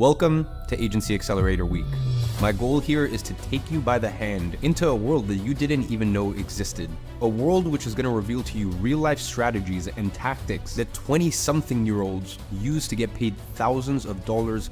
Welcome to Agency Accelerator Week. My goal here is to take you by the hand into a world that you didn't even know existed. A world which is going to reveal to you real-life strategies and tactics that 20-something-year-olds use to get paid thousands of dollars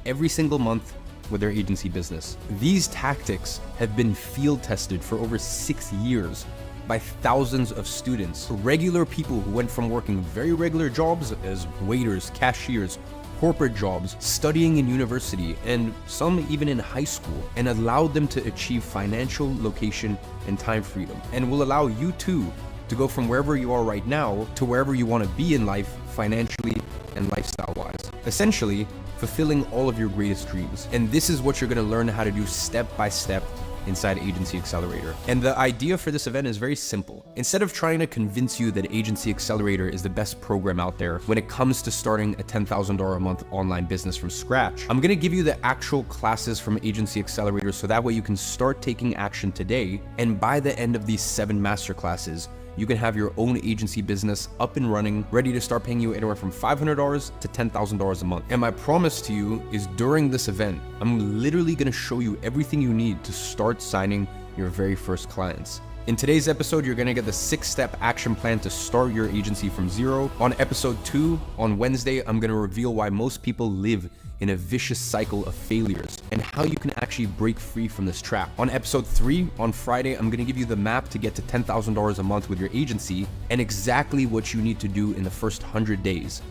every single month with their agency business. These tactics have been field tested for over 6 years by thousands of students, regular people who went from working very regular jobs as waiters, cashiers, corporate jobs, studying in university, and some even in high school, and allowed them to achieve financial, location, and time freedom, and will allow you too to go from wherever you are right now to wherever you want to be in life financially and lifestyle-wise. Essentially, fulfilling all of your greatest dreams. And this is what you're going to learn how to do step by step inside Agency Accelerator. And the idea for this event is very simple. Instead of trying to convince you that Agency Accelerator is the best program out there when it comes to starting a $10,000 a month online business from scratch, I'm gonna give you the actual classes from Agency Accelerator so that way you can start taking action today, and by the end of these 7 masterclasses, you can have your own agency business up and running, ready to start paying you anywhere from $500 to $10,000 a month. And my promise to you is during this event, I'm literally gonna show you everything you need to start signing your very first clients. In today's episode, you're gonna get the 6-step action plan to start your agency from zero. On episode 2, on Wednesday, I'm gonna reveal why most people live in a vicious cycle of failures and how you can actually break free from this trap. On episode 3, on Friday, I'm gonna give you the map to get to $10,000 a month with your agency and exactly what you need to do in the first 100 days,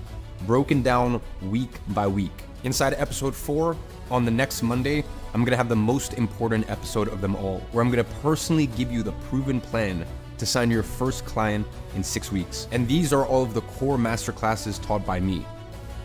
broken down week by week. Inside episode 4, on the next Monday, I'm gonna have the most important episode of them all, where I'm gonna personally give you the proven plan to sign your first client in 6 weeks. And these are all of the core masterclasses taught by me.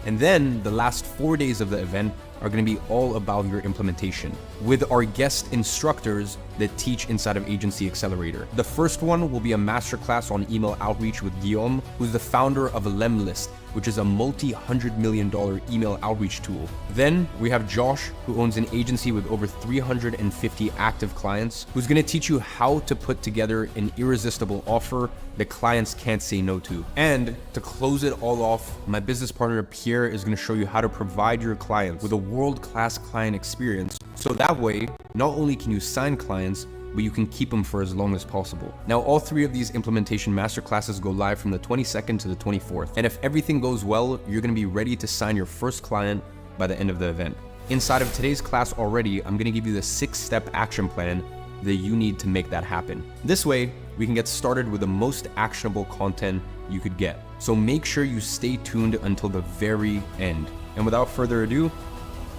And then the last 4 days of the event are going to be all about your implementation with our guest instructors that teach inside of Agency Accelerator. The first one will be a masterclass on email outreach with Guillaume, who's the founder of Lemlist, which is a multi-$100 million email outreach tool. Then we have Josh, who owns an agency with over 350 active clients, who's going to teach you how to put together an irresistible offer that clients can't say no to. And to close it all off, my business partner Pierre is going to show you how to provide your clients with a world-class client experience, so that way not only can you sign clients, but you can keep them for as long as possible. Now, all 3 of these implementation masterclasses go live from the 22nd to the 24th. And if everything goes well, you're gonna be ready to sign your first client by the end of the event. Inside of today's class already, I'm gonna give you the 6-step action plan that you need to make that happen. This way, we can get started with the most actionable content you could get. So make sure you stay tuned until the very end. And without further ado,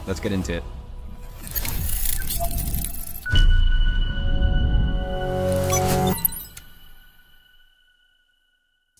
let's get into it.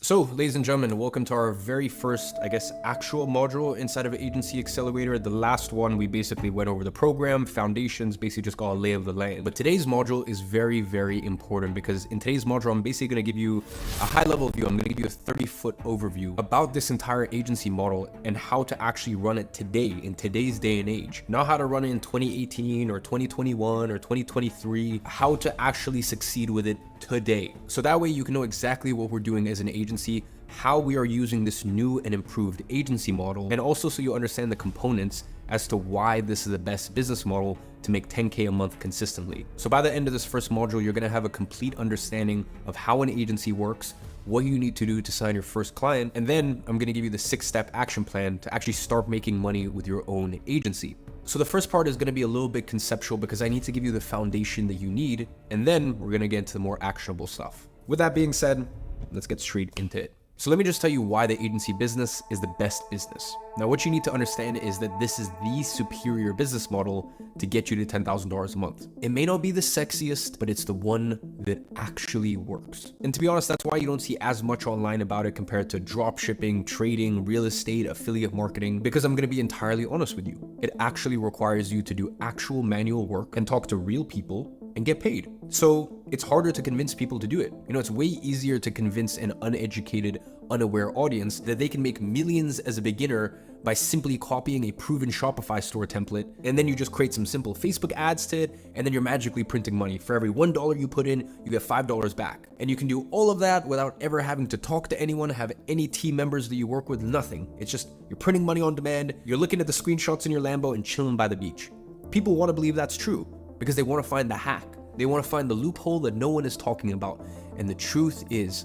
So, ladies and gentlemen, welcome to our very first, actual module inside of Agency Accelerator. The last one, we basically went over the program, foundations, basically just got a lay of the land. But today's module is very, very important because in today's module, I'm basically gonna give you a high-level view. I'm gonna give you a 30-foot overview about this entire agency model and how to actually run it today, in today's day and age. Not how to run it in 2018 or 2021 or 2023, how to actually succeed with it today. So that way you can know exactly what we're doing as an agency, how we are using this new and improved agency model, and also so you understand the components as to why this is the best business model to make 10K a month consistently. So by the end of this first module, you're gonna have a complete understanding of how an agency works, what you need to do to sign your first client, and then I'm gonna give you the 6-step action plan to actually start making money with your own agency. So the first part is gonna be a little bit conceptual because I need to give you the foundation that you need, and then we're gonna get into the more actionable stuff. With that being said, let's get straight into it. So let me just tell you why the agency business is the best business. Now, what you need to understand is that this is the superior business model to get you to $10,000 a month. It may not be the sexiest, but it's the one that actually works. And to be honest, that's why you don't see as much online about it compared to drop shipping, trading, real estate, affiliate marketing, because I'm gonna be entirely honest with you. It actually requires you to do actual manual work and talk to real people and get paid. So it's harder to convince people to do it. You know, it's way easier to convince an uneducated, unaware audience that they can make millions as a beginner by simply copying a proven Shopify store template, and then you just create some simple Facebook ads to it, and then you're magically printing money. For every $1 you put in, you get $5 back. And you can do all of that without ever having to talk to anyone, have any team members that you work with, nothing. It's just, you're printing money on demand, you're looking at the screenshots in your Lambo and chilling by the beach. People want to believe that's true because they want to find the hack. They want to find the loophole that no one is talking about. And the truth is,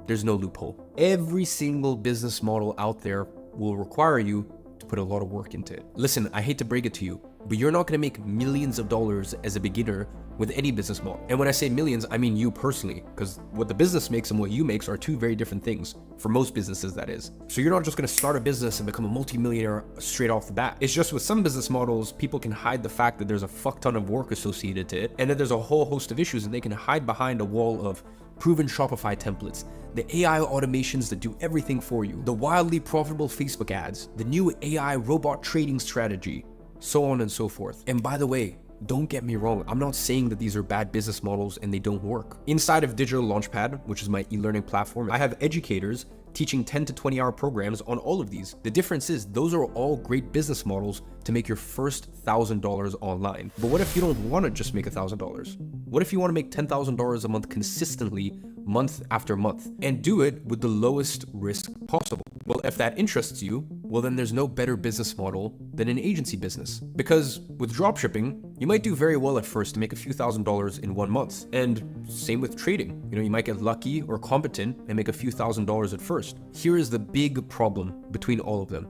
there's no loophole. Every single business model out there will require you to put a lot of work into it. Listen, I hate to break it to you, but you're not going to make millions of dollars as a beginner with any business model. And when I say millions, I mean you personally, because what the business makes and what you makes are two very different things. For most businesses, that is. So you're not just going to start a business and become a multimillionaire straight off the bat. It's just with some business models, people can hide the fact that there's a fuck ton of work associated to it, and that there's a whole host of issues, and they can hide behind a wall of proven Shopify templates, the AI automations that do everything for you, the wildly profitable Facebook ads, the new AI robot trading strategy, so on and so forth. And by the way, don't get me wrong, I'm not saying that these are bad business models and they don't work. Inside of Digital Launchpad, which is my e-learning platform, I have educators teaching 10 to 20 hour programs on all of these. The difference is those are all great business models to make your first $1,000 online. But what if you don't want to just make $1,000? What if you want to make $10,000 a month consistently, month after month, and do it with the lowest risk possible? Well, if that interests you, well then there's no better business model than an agency business. Because with dropshipping, you might do very well at first to make a few $1,000s in 1 month. And same with trading. You might get lucky or competent and make a few $1,000s at first. Here is the big problem between all of them.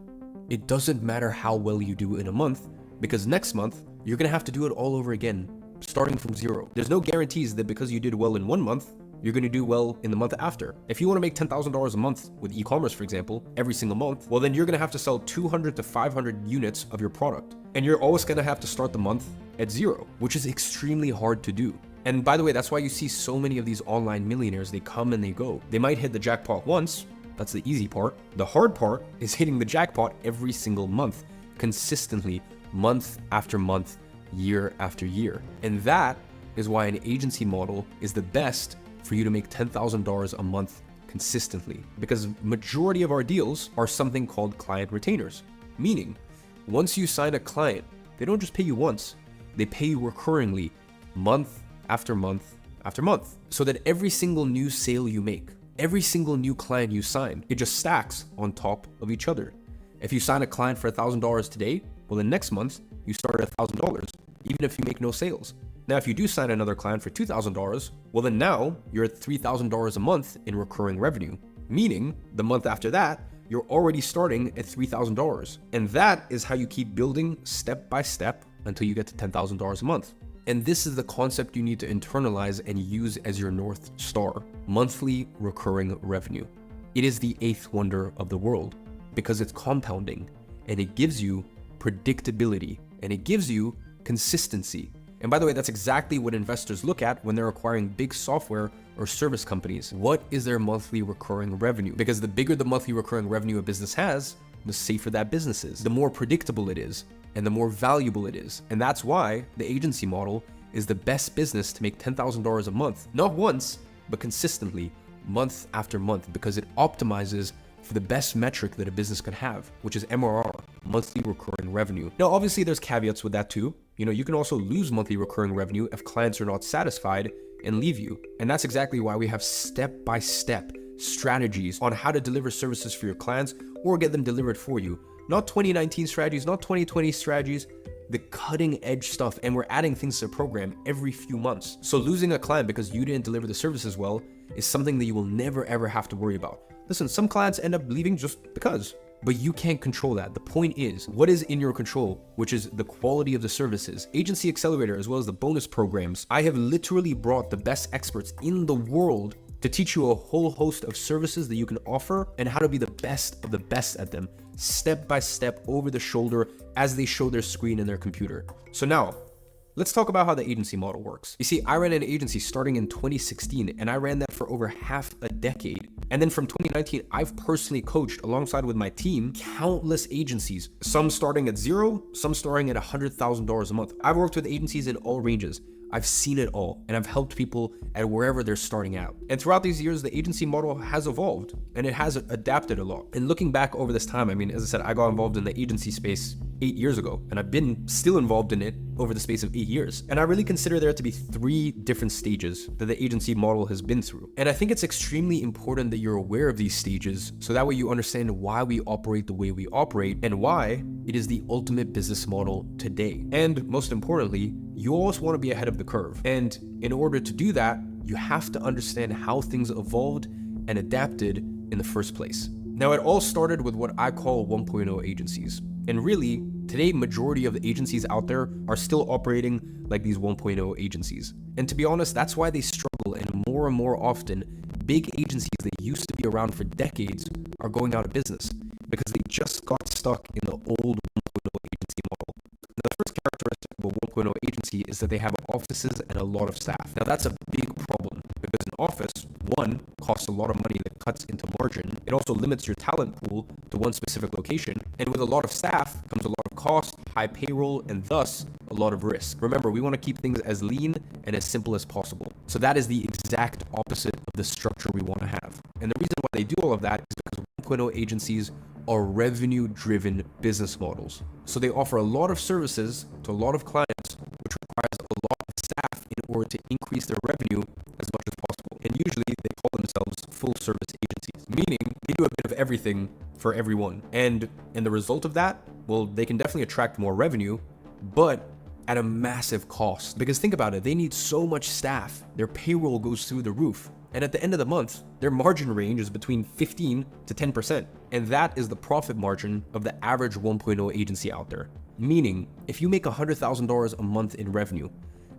It doesn't matter how well you do in a month, because next month, you're gonna have to do it all over again, starting from zero. There's no guarantees that because you did well in 1 month, you're going to do well in the month after. If you want to make $10,000 a month with e-commerce, for example, every single month, well then you're going to have to sell 200 to 500 units of your product. And you're always going to have to start the month at zero, which is extremely hard to do. And by the way, that's why you see so many of these online millionaires, they come and they go. They might hit the jackpot once, that's the easy part. The hard part is hitting the jackpot every single month, consistently, month after month, year after year. And that is why an agency model is the best for you to make $10,000 a month consistently, because majority of our deals are something called client retainers, meaning once you sign a client, they don't just pay you once, they pay you recurringly, month after month after month, so that every single new sale you make, every single new client you sign, it just stacks on top of each other. If you sign a client for $1,000 today, well then next month you start at $1,000, even if you make no sales. Now, if you do sign another client for $2,000, well then now you're at $3,000 a month in recurring revenue, meaning the month after that, you're already starting at $3,000. And that is how you keep building step by step until you get to $10,000 a month. And this is the concept you need to internalize and use as your North Star, monthly recurring revenue. It is the eighth wonder of the world because it's compounding and it gives you predictability and it gives you consistency. And by the way, that's exactly what investors look at when they're acquiring big software or service companies. What is their monthly recurring revenue? Because the bigger the monthly recurring revenue a business has, the safer that business is, the more predictable it is, and the more valuable it is. And that's why the agency model is the best business to make $10,000 a month, not once, but consistently, month after month, because it optimizes for the best metric that a business can have, which is MRR, monthly recurring revenue. Now, obviously there's caveats with that too. You can also lose monthly recurring revenue if clients are not satisfied and leave you. And that's exactly why we have step-by-step strategies on how to deliver services for your clients or get them delivered for you. Not 2019 strategies, not 2020 strategies, the cutting edge stuff. And we're adding things to the program every few months. So losing a client because you didn't deliver the services well is something that you will never ever have to worry about. Listen, some clients end up leaving just because, but you can't control that. The point is, what is in your control, which is the quality of the services. Agency Accelerator, as well as the bonus programs, I have literally brought the best experts in the world to teach you a whole host of services that you can offer and how to be the best of the best at them, step by step, over the shoulder, as they show their screen in their computer. So now, let's talk about how the agency model works. You see, I ran an agency starting in 2016, and I ran that for over half a decade. And then from 2019, I've personally coached alongside with my team countless agencies, some starting at zero, some starting at $100,000 a month. I've worked with agencies in all ranges. I've seen it all, and I've helped people at wherever they're starting out. And throughout these years, the agency model has evolved, and it has adapted a lot. And looking back over this time, I mean, as I said, I got involved in the agency space 8 years ago, and I've been still involved in it over the space of 8 years. And I really consider there to be 3 different stages that the agency model has been through. And I think it's extremely important that you're aware of these stages, so that way you understand why we operate the way we operate and why it is the ultimate business model today. And most importantly, you always want to be ahead of the curve. And in order to do that, you have to understand how things evolved and adapted in the first place. Now, it all started with what I call 1.0 agencies. And really, today, majority of the agencies out there are still operating like these 1.0 agencies. And to be honest, that's why they struggle, and more often, big agencies that used to be around for decades are going out of business because they just got stuck in the old 1.0 agency model. Now, the first characteristic of a 1.0 agency is that they have offices and a lot of staff. Now, that's a big problem because an office, one, costs a lot of money that cuts into margin. It also limits your talent pool to one specific location. And with a lot of staff comes a lot of cost, high payroll, and thus a lot of risk. Remember, we want to keep things as lean and as simple as possible. So that is the exact opposite of the structure we want to have. And the reason why they do all of that is because 1.0 agencies are revenue-driven business models. So they offer a lot of services to a lot of clients, which requires a lot of staff in order to increase their revenue as much as possible. And usually they call themselves full-service agencies, meaning they do a bit of everything for everyone. And the result of that, well, they can definitely attract more revenue, but at a massive cost. Because think about it, they need so much staff, their payroll goes through the roof. And at the end of the month, their margin range is between 15 to 10%. And that is the profit margin of the average 1.0 agency out there. Meaning, if you make $100,000 a month in revenue,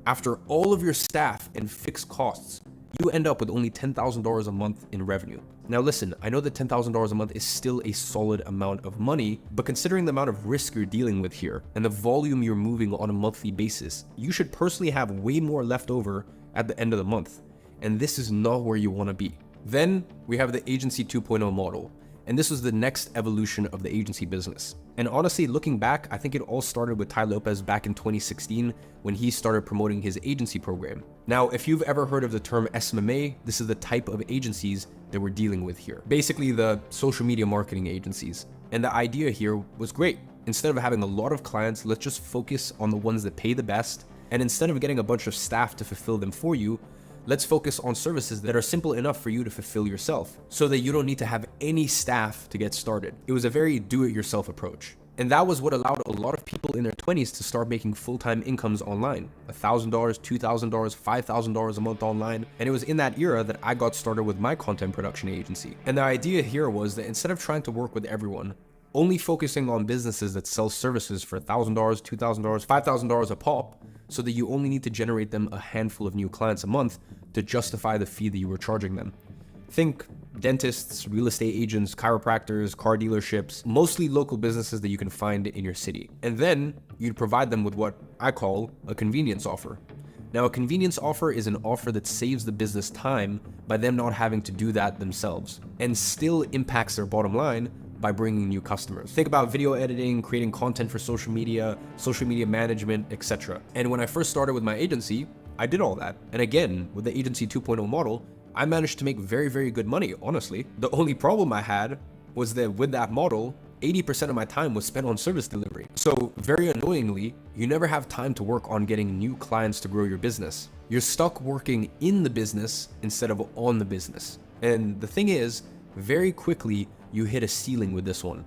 after all of your staff and fixed costs, you end up with only $10,000 a month in revenue. Now listen, I know that $10,000 a month is still a solid amount of money, but considering the amount of risk you're dealing with here and the volume you're moving on a monthly basis, you should personally have way more left over at the end of the month. And this is not where you want to be. Then we have the agency 2.0 model. And this was the next evolution of the agency business. And honestly, looking back, I think it all started with Tai Lopez back in 2016 when he started promoting his agency program. Now, if you've ever heard of the term SMMA, this is the type of agencies that we're dealing with here. Basically, the social media marketing agencies. And the idea here was great. Instead of having a lot of clients, let's just focus on the ones that pay the best. And instead of getting a bunch of staff to fulfill them for you, let's focus on services that are simple enough for you to fulfill yourself so that you don't need to have any staff to get started. It was a very do-it-yourself approach. And that was what allowed a lot of people in their 20s to start making full-time incomes online. $1,000, $2,000, $5,000 a month online. And it was in that era that I got started with my content production agency. And the idea here was that instead of trying to work with everyone, only focusing on businesses that sell services for $1,000, $2,000, $5,000 a pop, so that you only need to generate them a handful of new clients a month to justify the fee that you were charging them. Think dentists, real estate agents, chiropractors, car dealerships, mostly local businesses that you can find in your city. And then you'd provide them with what I call a convenience offer. Now, a convenience offer is an offer that saves the business time by them not having to do that themselves and still impacts their bottom line by bringing new customers. Think about video editing, creating content for social media management, etc. And when I first started with my agency, I did all that. And again, with the agency 2.0 model, I managed to make very, very good money, honestly. The only problem I had was that with that model, 80% of my time was spent on service delivery. So very annoyingly, you never have time to work on getting new clients to grow your business. You're stuck working in the business instead of on the business. And the thing is, very quickly, you hit a ceiling with this one.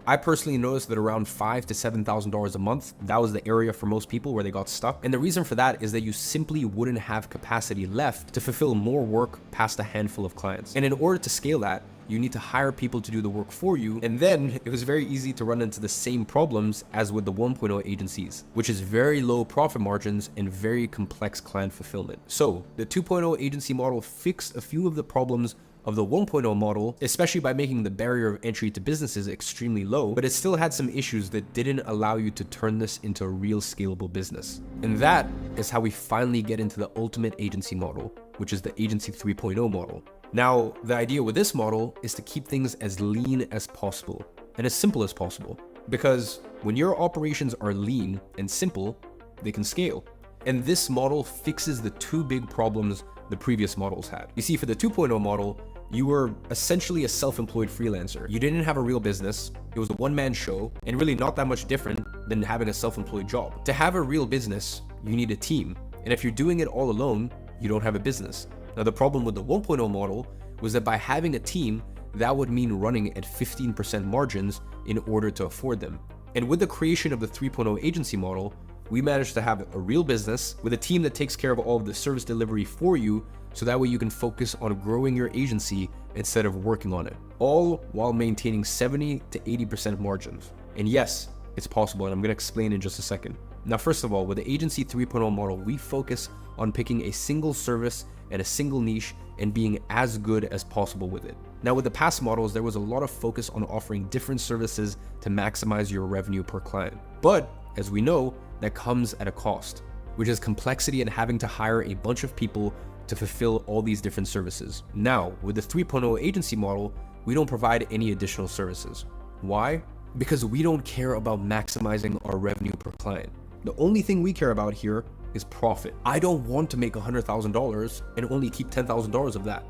I personally noticed that around $5,000 to $7,000 a month, that was the area for most people where they got stuck. And the reason for that is that you simply wouldn't have capacity left to fulfill more work past a handful of clients. And in order to scale that, you need to hire people to do the work for you. And then it was very easy to run into the same problems as with the 1.0 agencies, which is very low profit margins and very complex client fulfillment. So the 2.0 agency model fixed a few of the problems of the 1.0 model, especially by making the barrier of entry to businesses extremely low, but it still had some issues that didn't allow you to turn this into a real scalable business. And that is how we finally get into the ultimate agency model, which is the agency 3.0 model. Now, the idea with this model is to keep things as lean as possible and as simple as possible, because when your operations are lean and simple, they can scale. And this model fixes the two big problems the previous models had. You see, for the 2.0 model, you were essentially a self-employed freelancer. You didn't have a real business. It was a one-man show, and really not that much different than having a self-employed job. To have a real business, you need a team. And if you're doing it all alone, you don't have a business. Now, the problem with the 1.0 model was that by having a team, that would mean running at 15% margins in order to afford them. And with the creation of the 3.0 agency model, we managed to have a real business with a team that takes care of all of the service delivery for you, so that way you can focus on growing your agency instead of working on it, all while maintaining 70 to 80% margins. And yes, it's possible, and I'm gonna explain in just a second. Now, first of all, with the agency 3.0 model, we focus on picking a single service and a single niche and being as good as possible with it. Now, with the past models, there was a lot of focus on offering different services to maximize your revenue per client. But as we know, that comes at a cost, which is complexity and having to hire a bunch of people to fulfill all these different services. Now, with the 3.0 agency model, we don't provide any additional services. Why? Because we don't care about maximizing our revenue per client. The only thing we care about here is profit. I don't want to make $100,000 and only keep $10,000 of that.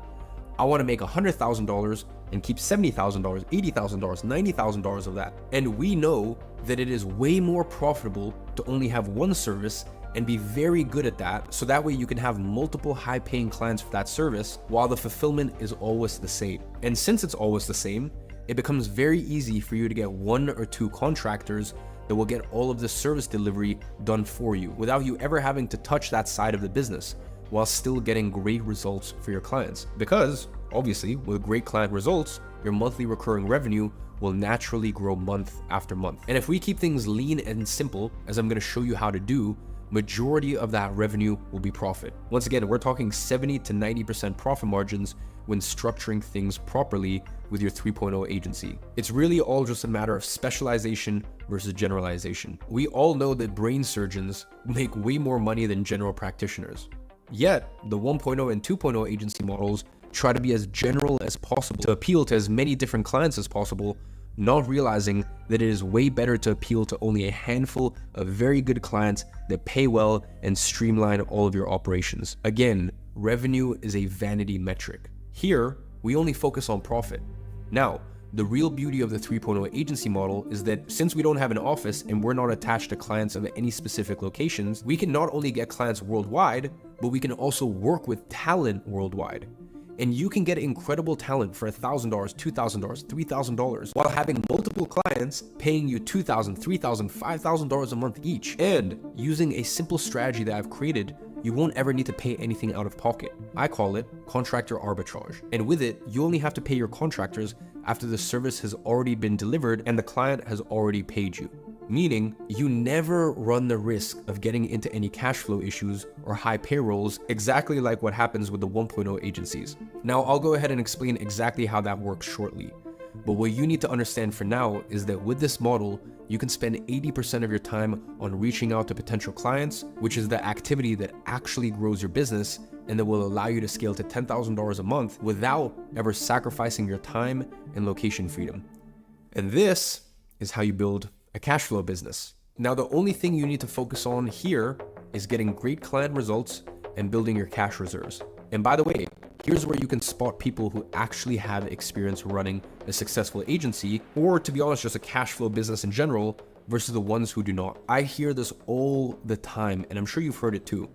I want to make $100,000 and keep $70,000, $80,000, $90,000 of that. And we know that it is way more profitable to only have one service and be very good at that, so that way you can have multiple high-paying clients for that service while the fulfillment is always the same. And since it's always the same, it becomes very easy for you to get 1 or 2 contractors that will get all of the service delivery done for you without you ever having to touch that side of the business, while still getting great results for your clients. Because obviously, with great client results, your monthly recurring revenue will naturally grow month after month. And if we keep things lean and simple, as I'm going to show you how to do, majority of that revenue will be profit. Once again, we're talking 70 to 90% profit margins when structuring things properly with your 3.0 agency. It's really all just a matter of specialization versus generalization. We all know that brain surgeons make way more money than general practitioners. Yet, the 1.0 and 2.0 agency models try to be as general as possible to appeal to as many different clients as possible, not realizing that it is way better to appeal to only a handful of very good clients that pay well and streamline all of your operations. Again, revenue is a vanity metric. Here, we only focus on profit. Now, the real beauty of the 3.0 agency model is that since we don't have an office and we're not attached to clients of any specific locations, we can not only get clients worldwide, but we can also work with talent worldwide. And you can get incredible talent for $1,000, $2,000, $3,000 while having multiple clients paying you $2,000, $3,000, $5,000 a month each. And using a simple strategy that I've created, you won't ever need to pay anything out of pocket. I call it contractor arbitrage. And with it, you only have to pay your contractors after the service has already been delivered and the client has already paid you. Meaning, you never run the risk of getting into any cash flow issues or high payrolls, exactly like what happens with the 1.0 agencies. Now, I'll go ahead and explain exactly how that works shortly. But what you need to understand for now is that with this model, you can spend 80% of your time on reaching out to potential clients, which is the activity that actually grows your business and that will allow you to scale to $10,000 a month without ever sacrificing your time and location freedom. And this is how you build a cash flow business. Now, the only thing you need to focus on here is getting great client results and building your cash reserves. And by the way, here's where you can spot people who actually have experience running a successful agency, or to be honest, just a cash flow business in general, versus the ones who do not. I hear this all the time, and I'm sure you've heard it too.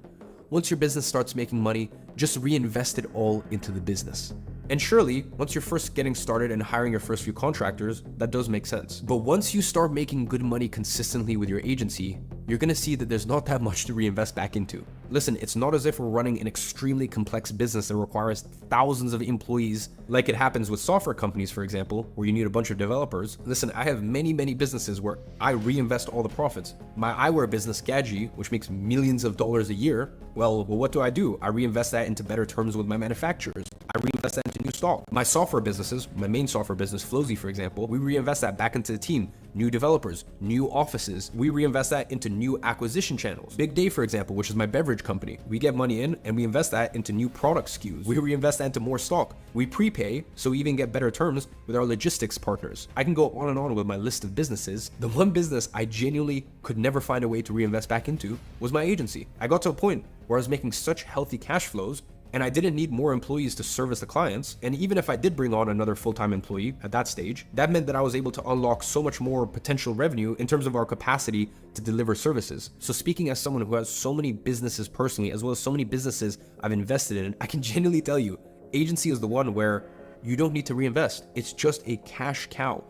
Once your business starts making money, just reinvest it all into the business. And surely, once you're first getting started and hiring your first few contractors, that does make sense. But once you start making good money consistently with your agency, you're gonna see that there's not that much to reinvest back into. Listen, it's not as if we're running an extremely complex business that requires thousands of employees, like it happens with software companies, for example, where you need a bunch of developers. Listen, I have many businesses where I reinvest all the profits. My eyewear business, Gadget, which makes millions of dollars a year, well, what do? I reinvest that into better terms with my manufacturers. I reinvest that into in new stock. My software businesses, my main software business, Flowzy, for example, we reinvest that back into the team, new developers, new offices. We reinvest that into new acquisition channels. Big Day, for example, which is my beverage company, we get money in and we invest that into new product SKUs. We reinvest that into more stock. We prepay, so we even get better terms with our logistics partners. I can go on and on with my list of businesses. The one business I genuinely could never find a way to reinvest back into was my agency. I got to a point where I was making such healthy cash flows and I didn't need more employees to service the clients. And even if I did bring on another full-time employee at that stage, that meant that I was able to unlock so much more potential revenue in terms of our capacity to deliver services. So speaking as someone who has so many businesses personally, as well as so many businesses I've invested in, I can genuinely tell you, agency is the one where you don't need to reinvest. It's just a cash cow.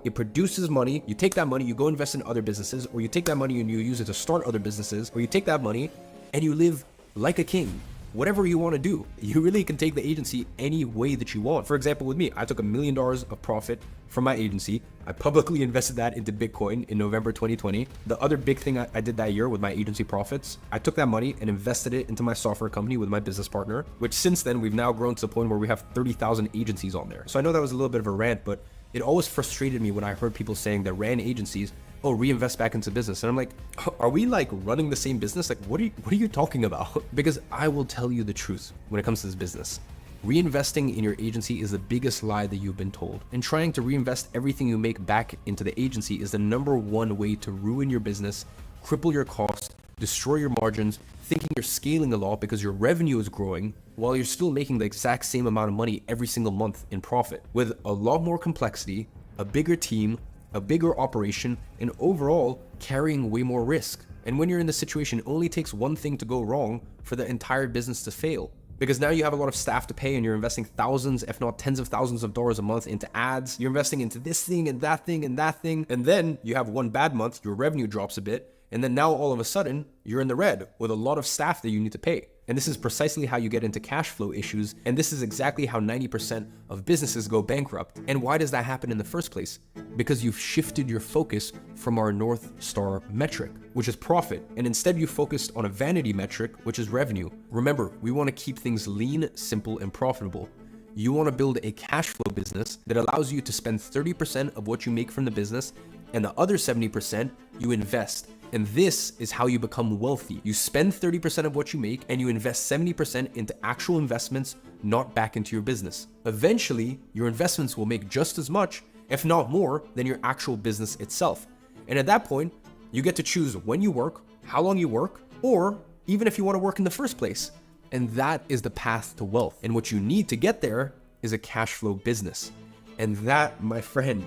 It produces money. You take that money, you go invest in other businesses, or you take that money and you use it to start other businesses, or you take that money and you live like a king. Whatever you want to do, you really can take the agency any way that you want. For example, with me, I took $1 million of profit from my agency. I publicly invested that into Bitcoin in November 2020. The other big thing I did that year with my agency profits, I took that money and invested it into my software company with my business partner, which since then we've now grown to the point where we have 30,000 agencies on there. So I know that was a little bit of a rant, but it always frustrated me when I heard people saying that ran agencies, oh, reinvest back into business. And I'm like, are we like running the same business? Like, what are you talking about? Because I will tell you the truth when it comes to this business. Reinvesting in your agency is the biggest lie that you've been told. And trying to reinvest everything you make back into the agency is the #1 way to ruin your business, cripple your costs, destroy your margins, thinking you're scaling a lot because your revenue is growing while you're still making the exact same amount of money every single month in profit with a lot more complexity, a bigger team, a bigger operation, and overall carrying way more risk. And when you're in this situation, it only takes one thing to go wrong for the entire business to fail. Because now you have a lot of staff to pay and you're investing thousands, if not tens of thousands of dollars a month into ads. You're investing into this thing and that thing and that thing. And then you have one bad month, your revenue drops a bit. And then now all of a sudden, you're in the red with a lot of staff that you need to pay. And this is precisely how you get into cash flow issues. And this is exactly how 90% of businesses go bankrupt. And why does that happen in the first place? Because you've shifted your focus from our North Star metric, which is profit. And instead you focused on a vanity metric, which is revenue. Remember, we want to keep things lean, simple, and profitable. You want to build a cash flow business that allows you to spend 30% of what you make from the business, and the other 70% you invest. And this is how you become wealthy. You spend 30% of what you make and you invest 70% into actual investments, not back into your business. Eventually, your investments will make just as much, if not more, than your actual business itself. And at that point, you get to choose when you work, how long you work, or even if you want to work in the first place. And that is the path to wealth. And what you need to get there is a cash flow business. And that, my friend,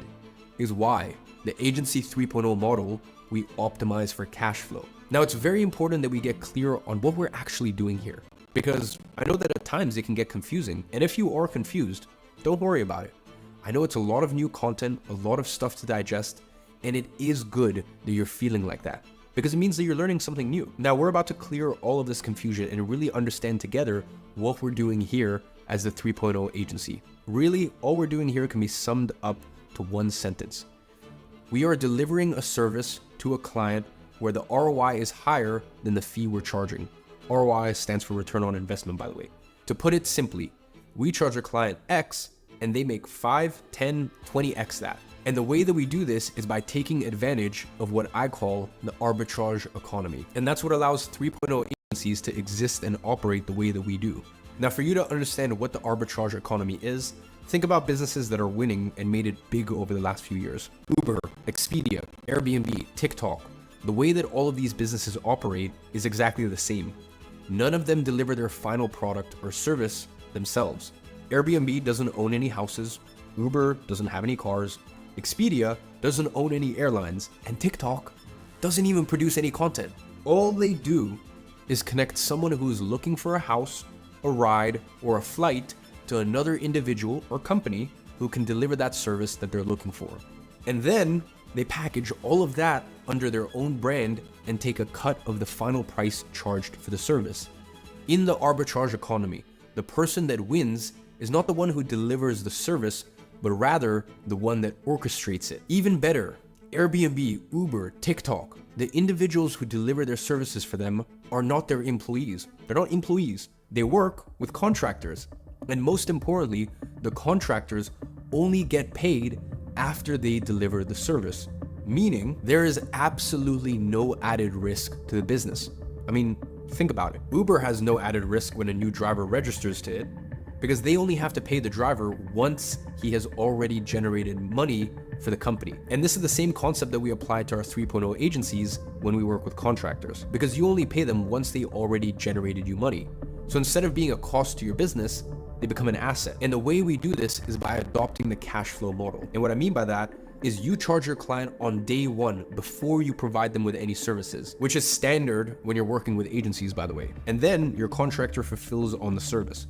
is why the Agency 3.0 model, we optimize for cash flow. Now, it's very important that we get clear on what we're actually doing here, because I know that at times it can get confusing. And if you are confused, don't worry about it. I know it's a lot of new content, a lot of stuff to digest, and it is good that you're feeling like that, because it means that you're learning something new. Now, we're about to clear all of this confusion and really understand together what we're doing here as the 3.0 agency. Really, all we're doing here can be summed up to one sentence. We are delivering a service to a client where the ROI is higher than the fee we're charging. ROI stands for return on investment, by the way. To put it simply, we charge a client X and they make 5, 10, 20X that. And the way that we do this is by taking advantage of what I call the arbitrage economy. And that's what allows 3.0 agencies to exist and operate the way that we do. Now, for you to understand what the arbitrage economy is, think about businesses that are winning and made it big over the last few years. Uber, Expedia, Airbnb, TikTok. The way that all of these businesses operate is exactly the same. None of them deliver their final product or service themselves. Airbnb doesn't own any houses, Uber doesn't have any cars, Expedia doesn't own any airlines, and TikTok doesn't even produce any content. All they do is connect someone who is looking for a house, a ride, or a flight to another individual or company who can deliver that service that they're looking for. And then they package all of that under their own brand and take a cut of the final price charged for the service. In the arbitrage economy, the person that wins is not the one who delivers the service, but rather the one that orchestrates it. Even better, Airbnb, Uber, TikTok, the individuals who deliver their services for them are not their employees. They're not employees. They work with contractors. And most importantly, the contractors only get paid after they deliver the service, meaning there is absolutely no added risk to the business. I mean, think about it. Uber has no added risk when a new driver registers to it, because they only have to pay the driver once he has already generated money for the company. And this is the same concept that we apply to our 3.0 agencies when we work with contractors, because you only pay them once they already generated you money. So instead of being a cost to your business, they become an asset. And the way we do this is by adopting the cash flow model. And what I mean by that is you charge your client on day one before you provide them with any services, which is standard when you're working with agencies, by the way. And then your contractor fulfills on the service.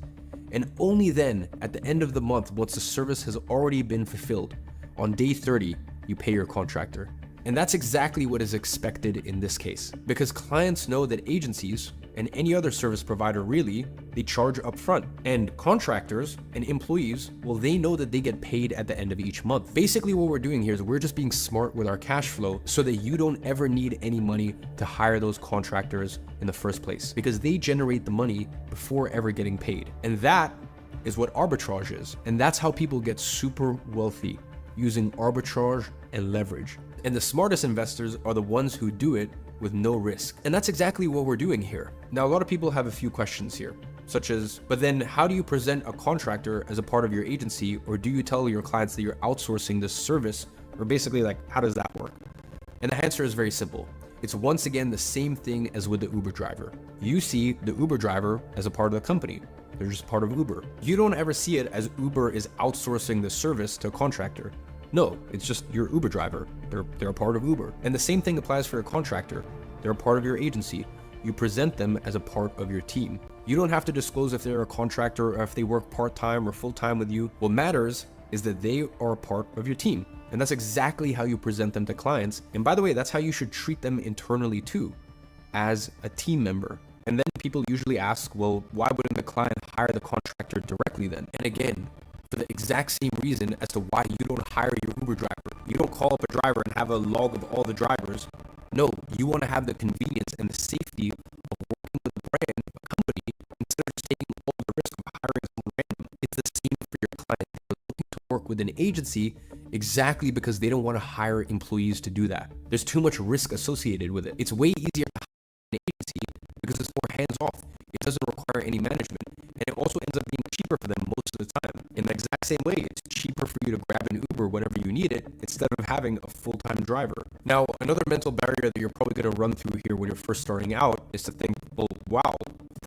And only then, at the end of the month, once the service has already been fulfilled, on day 30, you pay your contractor. And that's exactly what is expected in this case, because clients know that agencies, and any other service provider really, they charge upfront. And contractors and employees, well, they know that they get paid at the end of each month. Basically, what we're doing here is we're just being smart with our cash flow so that you don't ever need any money to hire those contractors in the first place, because they generate the money before ever getting paid. And that is what arbitrage is. And that's how people get super wealthy, using arbitrage and leverage. And the smartest investors are the ones who do it with no risk. And that's exactly what we're doing here. Now, a lot of people have a few questions here, such as, but then how do you present a contractor as a part of your agency? Or do you tell your clients that you're outsourcing this service? Or basically, like, how does that work? And the answer is very simple. It's once again the same thing as with the Uber driver. You see the Uber driver as a part of the company. They're just part of Uber. You don't ever see it as Uber is outsourcing the service to a contractor. No, it's just your Uber driver. They're a part of Uber. And the same thing applies for a contractor. They're a part of your agency. You present them as a part of your team. You don't have to disclose if they're a contractor or if they work part-time or full-time with you. What matters is that they are a part of your team. And that's exactly how you present them to clients. And by the way, that's how you should treat them internally too, as a team member. And then people usually ask, well, why wouldn't the client hire the contractor directly then? And again, for the exact same reason as to why you don't hire your Uber driver. You don't call up a driver and have a log of all the drivers. No, you want to have the convenience and the safety of working with a brand, a company, instead of just taking all the risk of hiring someone random. It's the same for your client. They're looking to work with an agency exactly because they don't want to hire employees to do that. There's too much risk associated with it. It's way easier to hire an agency because it's more hands-off. It doesn't require any management. And it also ends up being cheaper for them most of the time. In the exact same way, it's cheaper for you to grab an Uber whenever you need it instead of having a full-time driver. Now, another mental barrier that you're probably going to run through here when you're first starting out is to think, well, wow,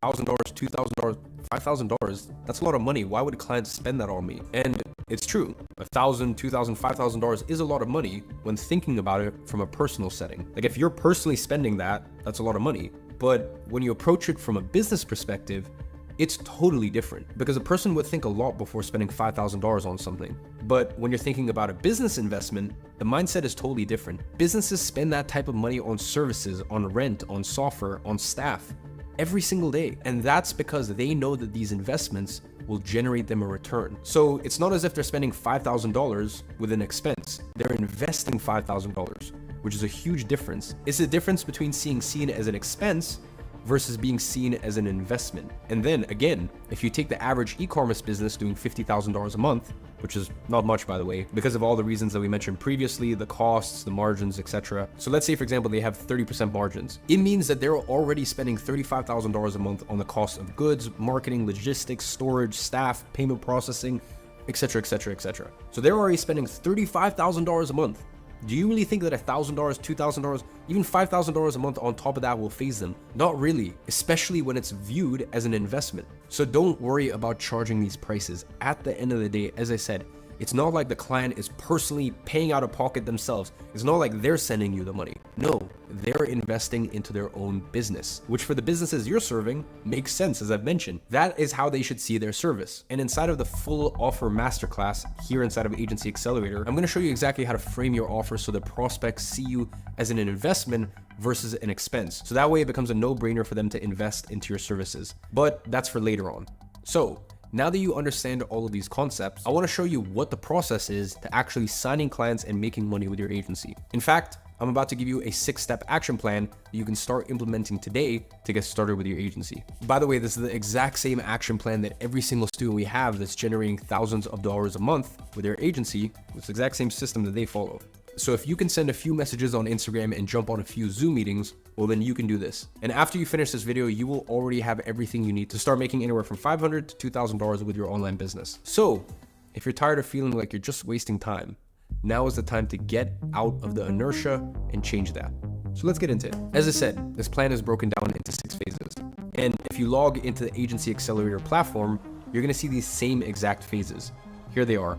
$1,000, $2,000, $5,000, that's a lot of money. Why would clients spend that on me? And it's true. $1,000, $2,000, $5,000 is a lot of money when thinking about it from a personal setting. Like if you're personally spending that, that's a lot of money. But when you approach it from a business perspective, it's totally different, because a person would think a lot before spending $5,000 on something. But when you're thinking about a business investment, the mindset is totally different. Businesses spend that type of money on services, on rent, on software, on staff every single day. And that's because they know that these investments will generate them a return. So it's not as if they're spending $5,000 with an expense. They're investing $5,000, which is a huge difference. It's the difference between being seen as an expense versus being seen as an investment. And then again, if you take the average e-commerce business doing $50,000 a month, which is not much, by the way, because of all the reasons that we mentioned previously, the costs, the margins, etc. So let's say, for example, they have 30% margins. It means that they're already spending $35,000 a month on the cost of goods, marketing, logistics, storage, staff, payment processing, etc., etc., etc. So they're already spending $35,000 a month. Do you really think that $1,000, $2,000, even $5,000 a month on top of that will faze them? Not really, especially when it's viewed as an investment. So don't worry about charging these prices. At the end of the day, as I said, it's not like the client is personally paying out of pocket themselves. It's not like they're sending you the money. No, they're investing into their own business, which for the businesses you're serving makes sense, as I've mentioned. That is how they should see their service. And inside of the full offer masterclass here inside of Agency Accelerator, I'm going to show you exactly how to frame your offer so that prospects see you as an investment versus an expense. So that way it becomes a no-brainer for them to invest into your services. But that's for later on. So now that you understand all of these concepts, I want to show you what the process is to actually signing clients and making money with your agency. In fact, I'm about to give you a 6-step action plan that you can start implementing today to get started with your agency. By the way, this is the exact same action plan that every single student we have that's generating thousands of dollars a month with their agency. It's the exact same system that they follow. So if you can send a few messages on Instagram and jump on a few Zoom meetings, well, then you can do this. And after you finish this video, you will already have everything you need to start making anywhere from $500 to $2,000 with your online business. So if you're tired of feeling like you're just wasting time, now is the time to get out of the inertia and change that. So let's get into it. As I said, this plan is broken down into 6 phases. And if you log into the Agency Accelerator platform, you're gonna see these same exact phases. Here they are.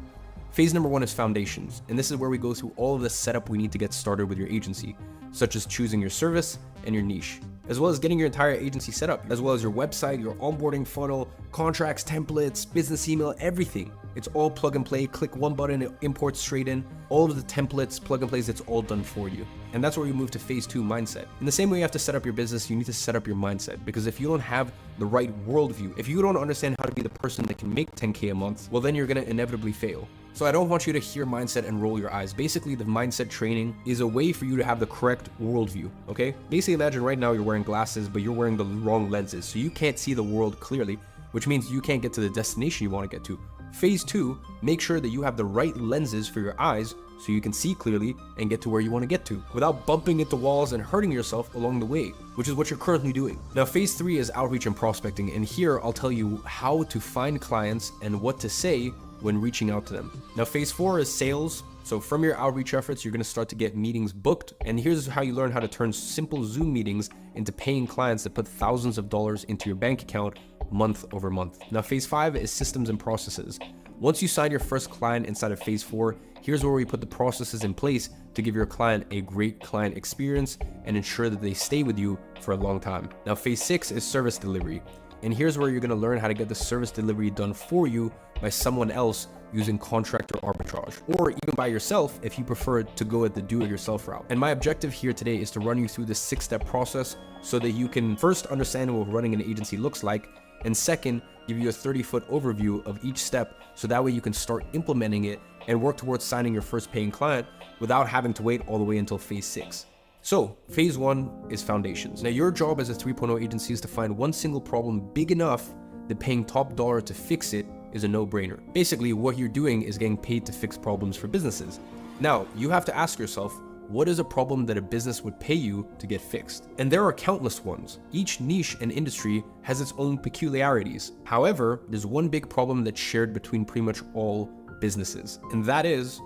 Phase number 1 is foundations, and this is where we go through all of the setup we need to get started with your agency, such as choosing your service and your niche, as well as getting your entire agency set up, as well as your website, your onboarding funnel, contracts, templates, business email, everything. It's all plug and play. Click one button, it imports straight in. All of the templates, plug and plays, it's all done for you. And that's where you move to phase 2, mindset. In the same way you have to set up your business, you need to set up your mindset, because if you don't have the right worldview, if you don't understand how to be the person that can make 10K a month, well, then you're gonna inevitably fail. So I don't want you to hear mindset and roll your eyes. Basically, the mindset training is a way for you to have the correct worldview, okay? Basically, imagine right now you're wearing glasses, but you're wearing the wrong lenses, so you can't see the world clearly, which means you can't get to the destination you want to get to. Phase 2, make sure that you have the right lenses for your eyes so you can see clearly and get to where you want to get to without bumping into walls and hurting yourself along the way, which is what you're currently doing. Now, phase 3 is outreach and prospecting, and here I'll tell you how to find clients and what to say when reaching out to them. Now, phase 4 is sales. So from your outreach efforts, you're gonna start to get meetings booked. And here's how you learn how to turn simple Zoom meetings into paying clients that put thousands of dollars into your bank account month over month. Now, phase 5 is systems and processes. Once you sign your first client inside of phase 4, here's where we put the processes in place to give your client a great client experience and ensure that they stay with you for a long time. Now, phase 6 is service delivery. And here's where you're gonna learn how to get the service delivery done for you by someone else using contractor arbitrage, or even by yourself if you prefer to go at the do-it-yourself route. And my objective here today is to run you through this 6-step process so that you can first understand what running an agency looks like, and second, give you a 30-foot overview of each step so that way you can start implementing it and work towards signing your first paying client without having to wait all the way until phase 6. So, phase 1 is foundations. Now, your job as a 3.0 agency is to find one single problem big enough that paying top dollar to fix it is a no-brainer. Basically, what you're doing is getting paid to fix problems for businesses. Now, you have to ask yourself, what is a problem that a business would pay you to get fixed? And there are countless ones. Each niche and industry has its own peculiarities. However, there's one big problem that's shared between pretty much all businesses, and that is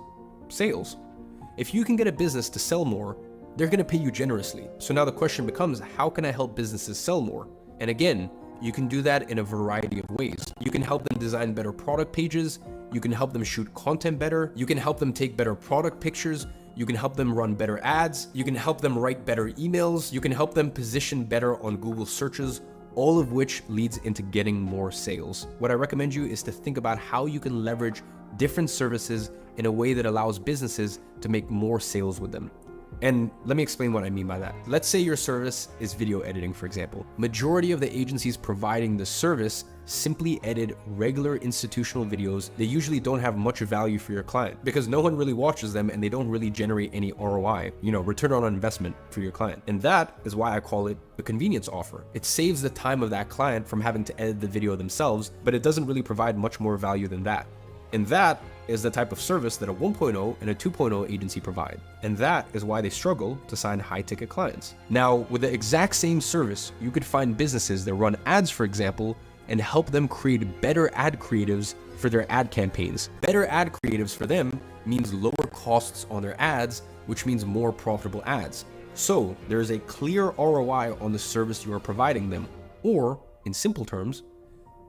sales. If you can get a business to sell more, they're gonna pay you generously. So now the question becomes, how can I help businesses sell more? And again, you can do that in a variety of ways. You can help them design better product pages. You can help them shoot content better. You can help them take better product pictures. You can help them run better ads. You can help them write better emails. You can help them position better on Google searches, all of which leads into getting more sales. What I recommend you is to think about how you can leverage different services in a way that allows businesses to make more sales with them. And let me explain what I mean by that. Let's say your service is video editing, for example. Majority of the agencies providing the service simply edit regular institutional videos that usually don't have much value for your client because no one really watches them and they don't really generate any ROI, return on investment for your client. And that is why I call it a convenience offer. It saves the time of that client from having to edit the video themselves, but it doesn't really provide much more value than that. And that is the type of service that a 1.0 and a 2.0 agency provide. And that is why they struggle to sign high-ticket clients. Now, with the exact same service, you could find businesses that run ads, for example, and help them create better ad creatives for their ad campaigns. Better ad creatives for them means lower costs on their ads, which means more profitable ads. So there is a clear ROI on the service you are providing them, or in simple terms,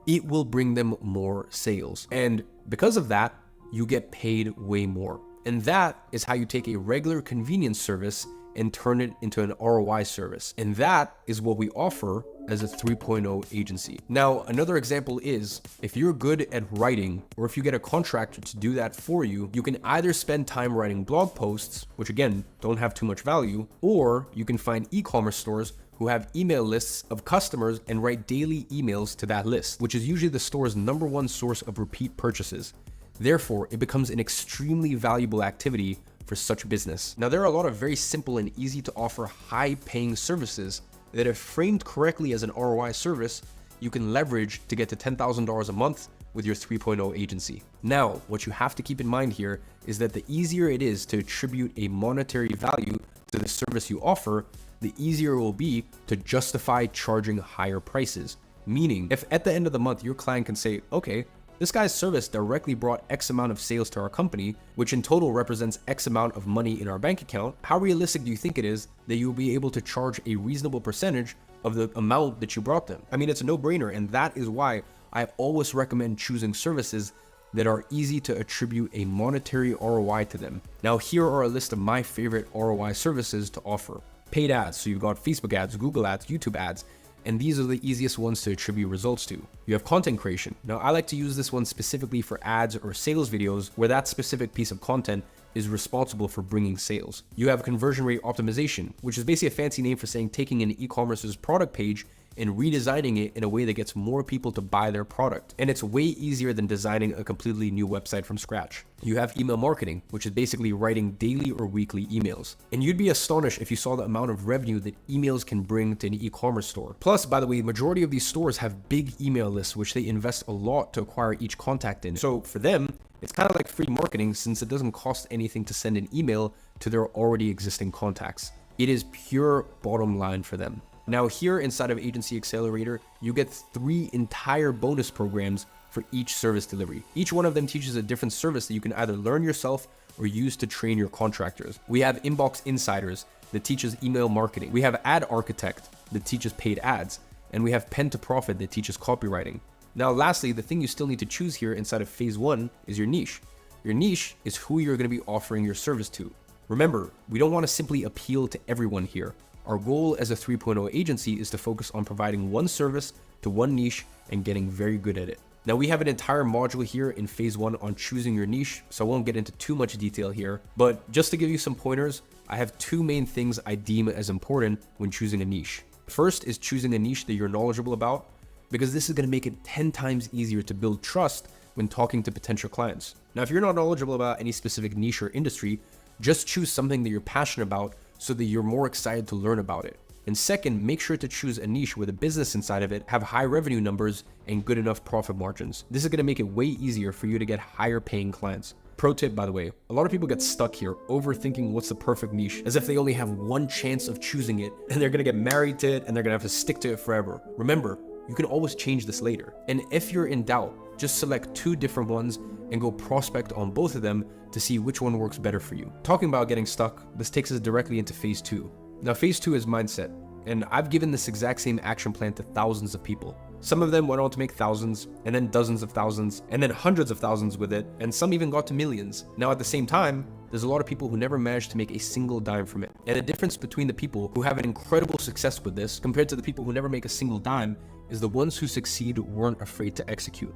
it will bring them more sales. And because of that, you get paid way more. And that is how you take a regular convenience service and turn it into an ROI service. And that is what we offer as a 3.0 agency. Now, another example is if you're good at writing, or if you get a contractor to do that for you, you can either spend time writing blog posts, which again, don't have too much value, or you can find e-commerce stores who have email lists of customers and write daily emails to that list, which is usually the store's #1 source of repeat purchases. Therefore, it becomes an extremely valuable activity for such business. Now, there are a lot of very simple and easy to offer high-paying services that, if framed correctly as an ROI service, you can leverage to get to $10,000 a month with your 3.0 agency. Now, what you have to keep in mind here is that the easier it is to attribute a monetary value to the service you offer, the easier it will be to justify charging higher prices. Meaning, if at the end of the month your client can say, okay, this guy's service directly brought X amount of sales to our company, which in total represents X amount of money in our bank account, how realistic do you think it is that you'll be able to charge a reasonable percentage of the amount that you brought them? I mean, it's a no-brainer, and that is why I always recommend choosing services that are easy to attribute a monetary ROI to them. Now, here are a list of my favorite ROI services to offer. Paid ads, so you've got Facebook ads, Google ads, YouTube ads, and these are the easiest ones to attribute results to. You have content creation. Now, I like to use this one specifically for ads or sales videos where that specific piece of content is responsible for bringing sales. You have conversion rate optimization, which is basically a fancy name for saying taking an e-commerce's product page and redesigning it in a way that gets more people to buy their product. And it's way easier than designing a completely new website from scratch. You have email marketing, which is basically writing daily or weekly emails. And you'd be astonished if you saw the amount of revenue that emails can bring to an e-commerce store. Plus, by the way, the majority of these stores have big email lists, which they invest a lot to acquire each contact in. So for them, it's kind of like free marketing since it doesn't cost anything to send an email to their already existing contacts. It is pure bottom line for them. Now, here inside of Agency Accelerator, you get 3 entire bonus programs for each service delivery. Each one of them teaches a different service that you can either learn yourself or use to train your contractors. We have Inbox Insiders that teaches email marketing. We have Ad Architect that teaches paid ads. And we have Pen to Profit that teaches copywriting. Now, lastly, the thing you still need to choose here inside of phase 1 is your niche. Your niche is who you're going to be offering your service to. Remember, we don't want to simply appeal to everyone here. Our goal as a 3.0 agency is to focus on providing one service to one niche and getting very good at it. Now, we have an entire module here in phase 1 on choosing your niche, so I won't get into too much detail here, but just to give you some pointers, I have 2 main things I deem as important when choosing a niche. First is choosing a niche that you're knowledgeable about, because this is going to make it 10 times easier to build trust when talking to potential clients. Now, if you're not knowledgeable about any specific niche or industry, just choose something that you're passionate about so that you're more excited to learn about it. And second, make sure to choose a niche where the business inside of it have high revenue numbers and good enough profit margins. This is going to make it way easier for you to get higher paying clients. Pro tip, by the way, a lot of people get stuck here overthinking what's the perfect niche, as if they only have one chance of choosing it and they're going to get married to it and they're going to have to stick to it forever. Remember, you can always change this later. And if you're in doubt, just select 2 different ones and go prospect on both of them to see which one works better for you. Talking about getting stuck, this takes us directly into phase 2. Now, phase 2 is mindset, and I've given this exact same action plan to thousands of people. Some of them went on to make thousands, and then dozens of thousands, and then hundreds of thousands with it, and some even got to millions. Now, at the same time, there's a lot of people who never managed to make a single dime from it. And the difference between the people who have an incredible success with this compared to the people who never make a single dime is the ones who succeed weren't afraid to execute.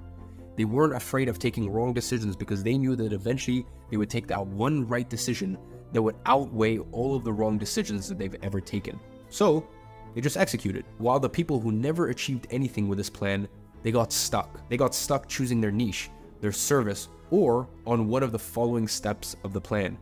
They weren't afraid of taking wrong decisions because they knew that eventually they would take that one right decision that would outweigh all of the wrong decisions that they've ever taken. So they just executed. While the people who never achieved anything with this plan, they got stuck. They got stuck choosing their niche, their service, or on one of the following steps of the plan.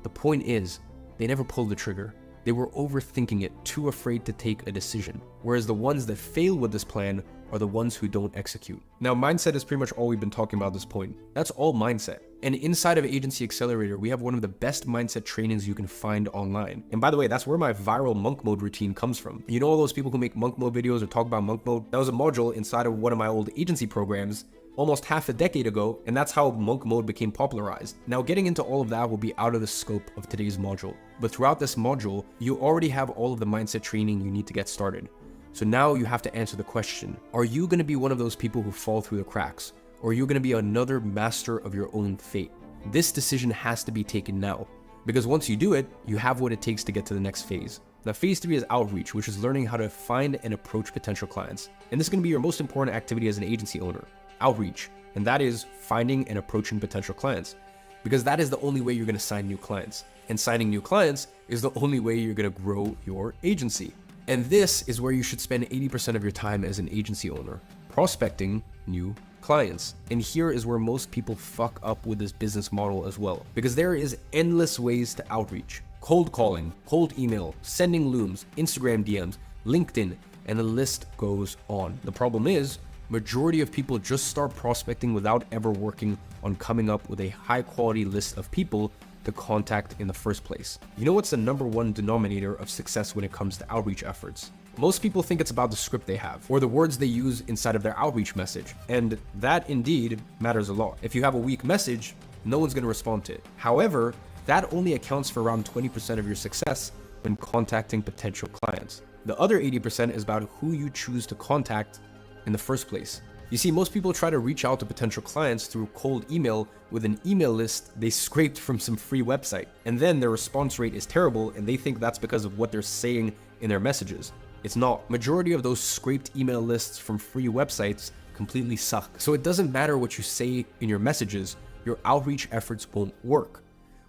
The point is, they never pulled the trigger. They were overthinking it, too afraid to take a decision. Whereas the ones that fail with this plan are the ones who don't execute. Now, mindset is pretty much all we've been talking about at this point. That's all mindset. And inside of Agency Accelerator, we have one of the best mindset trainings you can find online. And by the way, that's where my viral monk mode routine comes from. You know all those people who make monk mode videos or talk about monk mode? That was a module inside of one of my old agency programs almost half a decade ago, and that's how monk mode became popularized. Now, getting into all of that will be out of the scope of today's module. But throughout this module, you already have all of the mindset training you need to get started. So now you have to answer the question, are you going to be one of those people who fall through the cracks? Or are you going to be another master of your own fate? This decision has to be taken now, because once you do it, you have what it takes to get to the next phase. Now, phase 3 is outreach, which is learning how to find and approach potential clients. And this is going to be your most important activity as an agency owner, outreach. And that is finding and approaching potential clients, because that is the only way you're going to sign new clients. And signing new clients is the only way you're going to grow your agency. And this is where you should spend 80% of your time as an agency owner, prospecting new clients. And here is where most people fuck up with this business model as well, because there is endless ways to outreach. Cold calling, cold email, sending looms, Instagram DMs, LinkedIn, and the list goes on. The problem is, majority of people just start prospecting without ever working on coming up with a high quality list of people to contact in the first place. You know what's the number one denominator of success when it comes to outreach efforts? Most people think it's about the script they have or the words they use inside of their outreach message. And that indeed matters a lot. If you have a weak message, no one's gonna respond to it. However, that only accounts for around 20% of your success when contacting potential clients. The other 80% is about who you choose to contact in the first place. You see, most people try to reach out to potential clients through cold email with an email list they scraped from some free website. And then their response rate is terrible and they think that's because of what they're saying in their messages. It's not. Majority of those scraped email lists from free websites completely suck. So it doesn't matter what you say in your messages, your outreach efforts won't work.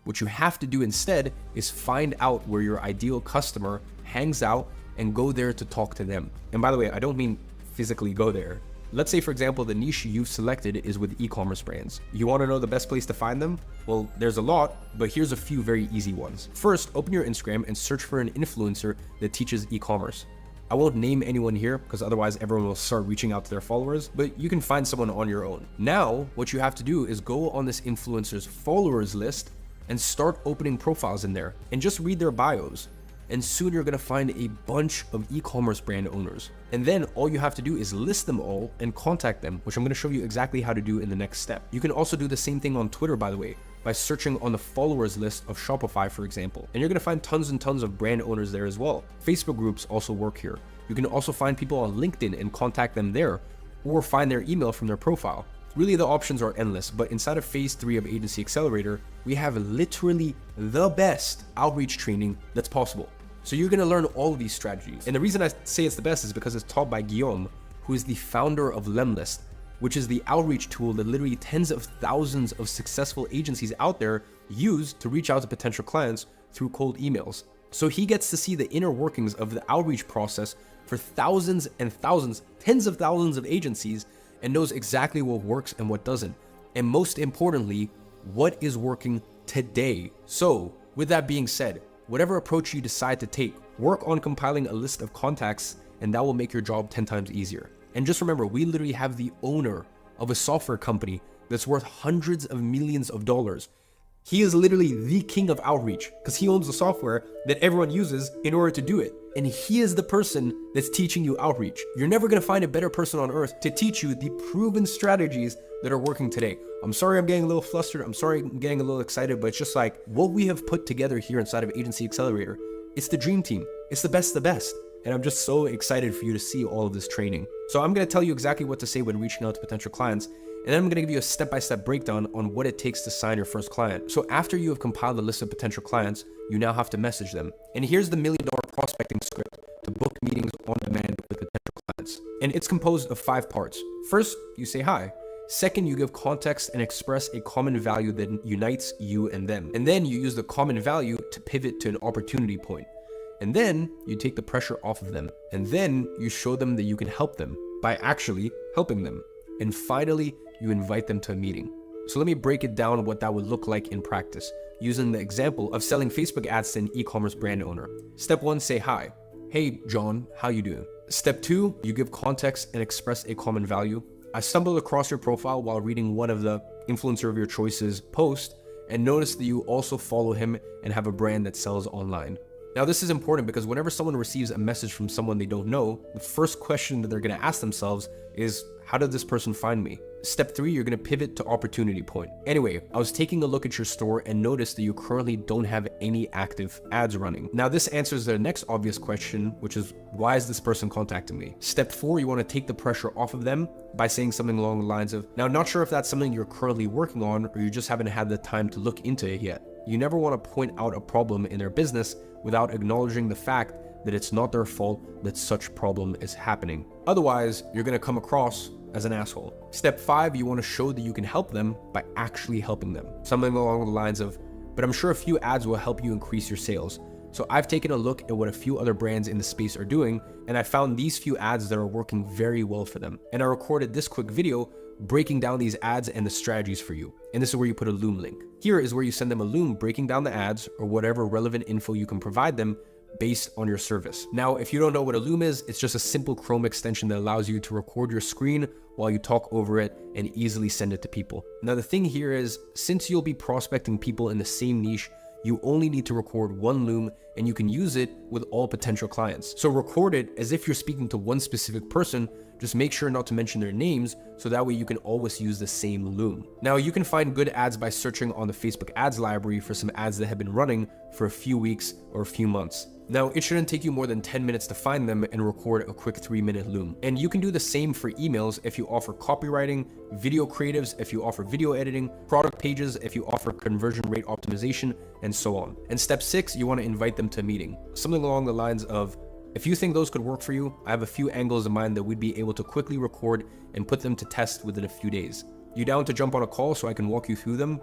What you have to do instead is find out where your ideal customer hangs out and go there to talk to them. And by the way, I don't mean physically go there. Let's say, for example, the niche you've selected is with e-commerce brands. You want to know the best place to find them? Well, there's a lot, but here's a few very easy ones. First, open your Instagram and search for an influencer that teaches e-commerce. I won't name anyone here because otherwise everyone will start reaching out to their followers, but you can find someone on your own. Now, what you have to do is go on this influencer's followers list and start opening profiles in there and just read their bios. And soon you're gonna find a bunch of e-commerce brand owners. And then all you have to do is list them all and contact them, which I'm gonna show you exactly how to do in the next step. You can also do the same thing on Twitter, by the way, by searching on the followers list of Shopify, for example. And you're gonna find tons and tons of brand owners there as well. Facebook groups also work here. You can also find people on LinkedIn and contact them there, or find their email from their profile. Really, the options are endless, but inside of phase 3 of Agency Accelerator, we have literally the best outreach training that's possible. So you're gonna learn all of these strategies. And the reason I say it's the best is because it's taught by Guillaume, who is the founder of Lemlist, which is the outreach tool that literally tens of thousands of successful agencies out there use to reach out to potential clients through cold emails. So he gets to see the inner workings of the outreach process for thousands and thousands, tens of thousands of agencies, and knows exactly what works and what doesn't. And most importantly, what is working today. So with that being said, whatever approach you decide to take, work on compiling a list of contacts and that will make your job 10 times easier. And just remember, we literally have the owner of a software company that's worth hundreds of millions of dollars. He is literally the king of outreach because he owns the software that everyone uses in order to do it. And he is the person that's teaching you outreach. You're never gonna find a better person on earth to teach you the proven strategies that are working today. I'm sorry I'm getting a little flustered. I'm sorry I'm getting a little excited, but it's just like what we have put together here inside of Agency Accelerator. It's the dream team. It's the best of the best. And I'm just so excited for you to see all of this training. So I'm gonna tell you exactly what to say when reaching out to potential clients. And then I'm gonna give you a step-by-step breakdown on what it takes to sign your first client. So after you have compiled a list of potential clients, you now have to message them. And here's the $1 million prospecting script to book meetings on demand with potential clients. And it's composed of 5 parts. First, you say hi. Second, you give context and express a common value that unites you and them. And then you use the common value to pivot to an opportunity point. And then you take the pressure off of them. And then you show them that you can help them by actually helping them. And finally, you invite them to a meeting. So let me break it down what that would look like in practice, using the example of selling Facebook ads to an e-commerce brand owner. Step 1, say hi. Hey, John, how you doing? Step 2, you give context and express a common value. I stumbled across your profile while reading one of the influencer of your choices post and noticed that you also follow him and have a brand that sells online. Now, this is important because whenever someone receives a message from someone they don't know, the first question that they're gonna ask themselves is, how did this person find me? Step 3, you're gonna pivot to opportunity point. Anyway, I was taking a look at your store and noticed that you currently don't have any active ads running. Now, this answers the next obvious question, which is, why is this person contacting me? Step 4, you wanna take the pressure off of them by saying something along the lines of, now, not sure if that's something you're currently working on or you just haven't had the time to look into it yet. You never wanna point out a problem in their business without acknowledging the fact that it's not their fault that such problem is happening. Otherwise, you're gonna come across as an asshole. Step 5, you wanna show that you can help them by actually helping them. Something along the lines of, but I'm sure a few ads will help you increase your sales. So I've taken a look at what a few other brands in the space are doing, and I found these few ads that are working very well for them. And I recorded this quick video breaking down these ads and the strategies for you. And this is where you put a Loom link. Here is where you send them a Loom breaking down the ads or whatever relevant info you can provide them based on your service. Now, if you don't know what a Loom is, it's just a simple Chrome extension that allows you to record your screen while you talk over it and easily send it to people. Now, the thing here is, since you'll be prospecting people in the same niche, you only need to record one Loom and you can use it with all potential clients. So record it as if you're speaking to one specific person, just make sure not to mention their names so that way you can always use the same Loom. Now, you can find good ads by searching on the Facebook ads library for some ads that have been running for a few weeks or a few months. Now, it shouldn't take you more than 10 minutes to find them and record a quick 3-minute Loom. And you can do the same for emails if you offer copywriting, video creatives if you offer video editing, product pages if you offer conversion rate optimization, and so on. And step 6, you want to invite them to a meeting. Something along the lines of, if you think those could work for you, I have a few angles in mind that we'd be able to quickly record and put them to test within a few days. You down to jump on a call so I can walk you through them? ?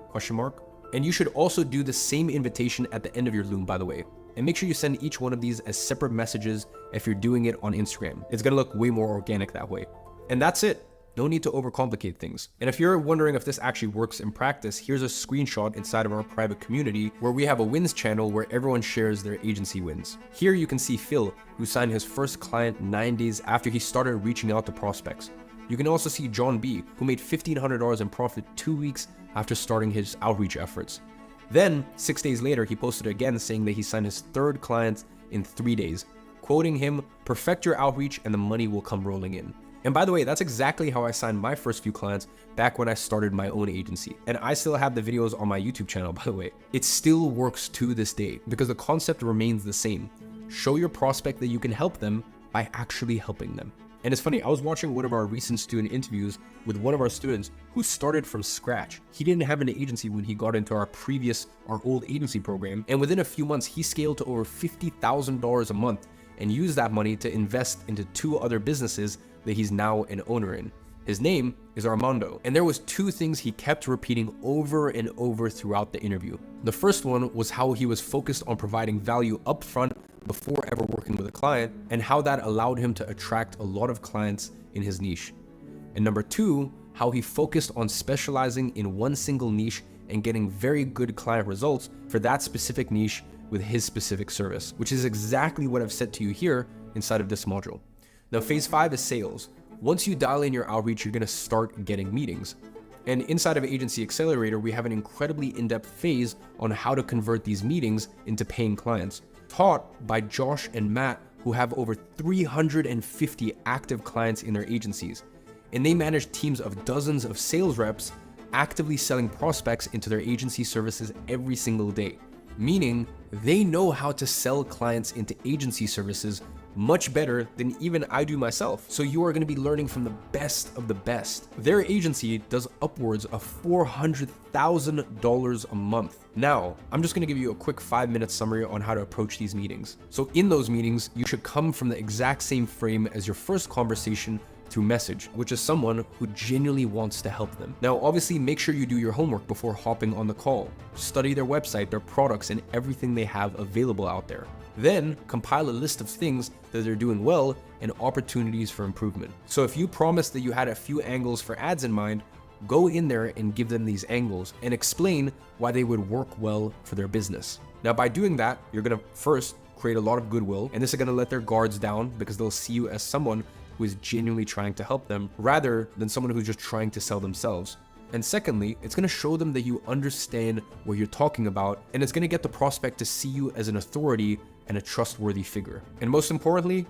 And you should also do the same invitation at the end of your Loom, by the way. And make sure you send each one of these as separate messages if you're doing it on Instagram. It's gonna look way more organic that way. And that's it. No need to overcomplicate things. And if you're wondering if this actually works in practice, here's a screenshot inside of our private community where we have a wins channel where everyone shares their agency wins. Here you can see Phil, who signed his first client 9 days after he started reaching out to prospects. You can also see John B, who made $1,500 in profit 2 weeks after starting his outreach efforts. Then, 6 days later, he posted again saying that he signed his 3rd client in 3 days, quoting him, "Perfect your outreach and the money will come rolling in." And by the way, that's exactly how I signed my first few clients back when I started my own agency. And I still have the videos on my YouTube channel, by the way. It still works to this day because the concept remains the same. Show your prospect that you can help them by actually helping them. And it's funny, I was watching one of our recent student interviews with one of our students who started from scratch. He didn't have an agency when he got into our old agency program. And within a few months, he scaled to over $50,000 a month and used that money to invest into 2 other businesses that he's now an owner in. His name is Armando. And there was 2 things he kept repeating over and over throughout the interview. The first one was how he was focused on providing value upfront before ever working with a client, and how that allowed him to attract a lot of clients in his niche. And number 2, how he focused on specializing in one single niche and getting very good client results for that specific niche with his specific service, which is exactly what I've said to you here inside of this module. Now, phase 5 is sales. Once you dial in your outreach, you're gonna start getting meetings. And inside of Agency Accelerator, we have an incredibly in-depth phase on how to convert these meetings into paying clients, taught by Josh and Matt, who have over 350 active clients in their agencies. And they manage teams of dozens of sales reps actively selling prospects into their agency services every single day. Meaning, they know how to sell clients into agency services much better than even I do myself. So you are going to be learning from the best of the best. Their agency does upwards of $400,000 a month. Now, I'm just going to give you a quick 5-minute summary on how to approach these meetings. So in those meetings, you should come from the exact same frame as your first conversation through message, which is someone who genuinely wants to help them. Now, obviously, make sure you do your homework before hopping on the call. Study their website, their products, and everything they have available out there. Then compile a list of things that they're doing well and opportunities for improvement. So if you promised that you had a few angles for ads in mind, go in there and give them these angles and explain why they would work well for their business. Now, by doing that, you're gonna first create a lot of goodwill, and this is gonna let their guards down because they'll see you as someone who is genuinely trying to help them rather than someone who's just trying to sell themselves. And secondly, it's gonna show them that you understand what you're talking about, and it's gonna get the prospect to see you as an authority and a trustworthy figure. And most importantly,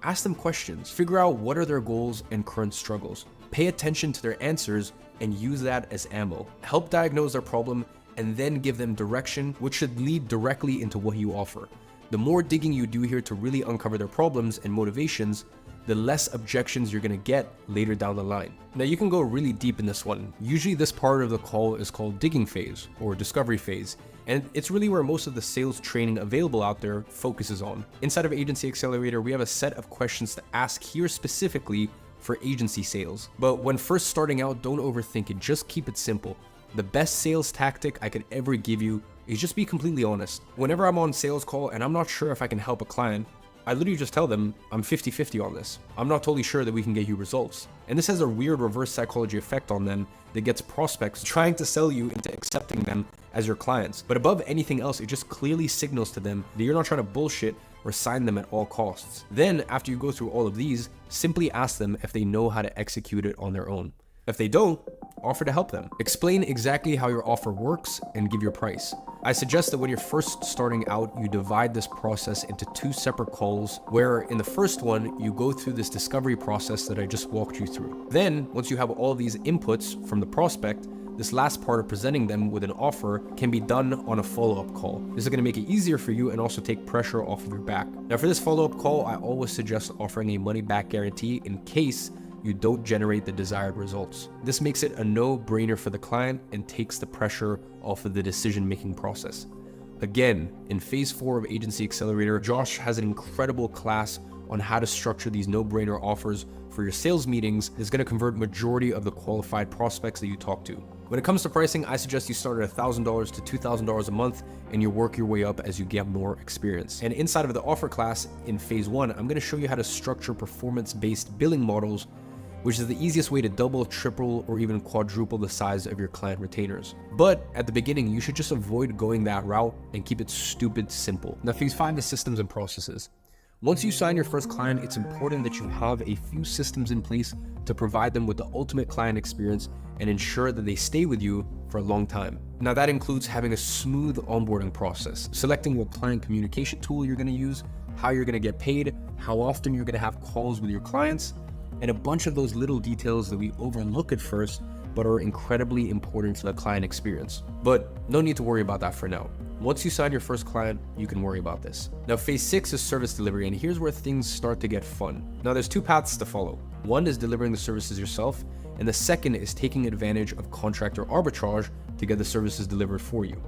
ask them questions. Figure out what are their goals and current struggles. Pay attention to their answers and use that as ammo. Help diagnose their problem and then give them direction, which should lead directly into what you offer. The more digging you do here to really uncover their problems and motivations, the less objections you're gonna get later down the line. Now, you can go really deep in this one. Usually this part of the call is called digging phase or discovery phase, and it's really where most of the sales training available out there focuses on. Inside of Agency Accelerator, we have a set of questions to ask here specifically for agency sales. But when first starting out, don't overthink it, just keep it simple. The best sales tactic I could ever give you is just be completely honest. Whenever I'm on sales call and I'm not sure if I can help a client, I literally just tell them I'm 50-50 on this. I'm not totally sure that we can get you results. And this has a weird reverse psychology effect on them that gets prospects trying to sell you into accepting them as your clients. But above anything else, it just clearly signals to them that you're not trying to bullshit or sign them at all costs. Then, after you go through all of these, simply ask them if they know how to execute it on their own. If they don't, offer to help them. Explain exactly how your offer works and give your price. I suggest that when you're first starting out, you divide this process into 2 separate calls, where in the first one, you go through this discovery process that I just walked you through. Then, once you have all of these inputs from the prospect, this last part of presenting them with an offer can be done on a follow-up call. This is going to make it easier for you and also take pressure off of your back. Now, for this follow-up call, I always suggest offering a money-back guarantee in case you don't generate the desired results. This makes it a no-brainer for the client and takes the pressure off of the decision-making process. Again, in phase 4 of Agency Accelerator, Josh has an incredible class on how to structure these no-brainer offers for your sales meetings that's going to convert majority of the qualified prospects that you talk to. When it comes to pricing, I suggest you start at $1,000 to $2,000 a month and you work your way up as you get more experience. And inside of the offer class in phase 1, I'm going to show you how to structure performance-based billing models, which is the easiest way to double, triple, or even quadruple the size of your client retainers. But at the beginning, you should just avoid going that route and keep it stupid simple. Now, phase 5 is systems and processes. Once you sign your first client, it's important that you have a few systems in place to provide them with the ultimate client experience and ensure that they stay with you for a long time. Now, that includes having a smooth onboarding process, selecting what client communication tool you're gonna use, how you're gonna get paid, how often you're gonna have calls with your clients, and a bunch of those little details that we overlook at first, but are incredibly important to the client experience. But no need to worry about that for now. Once you sign your first client, you can worry about this. Now, phase 6 is service delivery, and here's where things start to get fun. Now, there's 2 paths to follow. One is delivering the services yourself, and the second is taking advantage of contractor arbitrage to get the services delivered for you.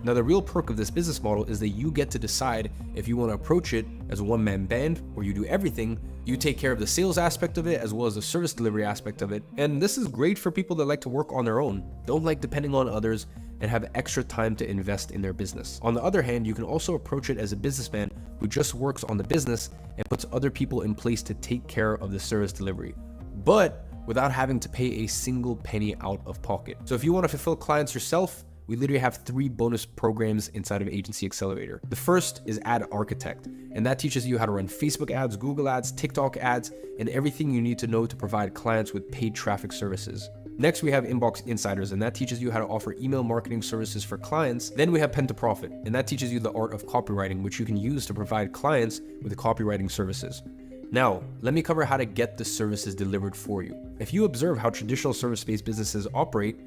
Now, the real perk of this business model is that you get to decide if you want to approach it as a one-man band, where you do everything. You take care of the sales aspect of it as well as the service delivery aspect of it. And this is great for people that like to work on their own, don't like depending on others, and have extra time to invest in their business. On the other hand, you can also approach it as a businessman who just works on the business and puts other people in place to take care of the service delivery, but without having to pay a single penny out of pocket. So if you want to fulfill clients yourself, we literally have 3 bonus programs inside of Agency Accelerator. The first is Ad Architect, and that teaches you how to run Facebook ads, Google ads, TikTok ads, and everything you need to know to provide clients with paid traffic services. Next, we have Inbox Insiders, and that teaches you how to offer email marketing services for clients. Then we have Pen to Profit, and that teaches you the art of copywriting, which you can use to provide clients with copywriting services. Now, let me cover how to get the services delivered for you. If you observe how traditional service-based businesses operate,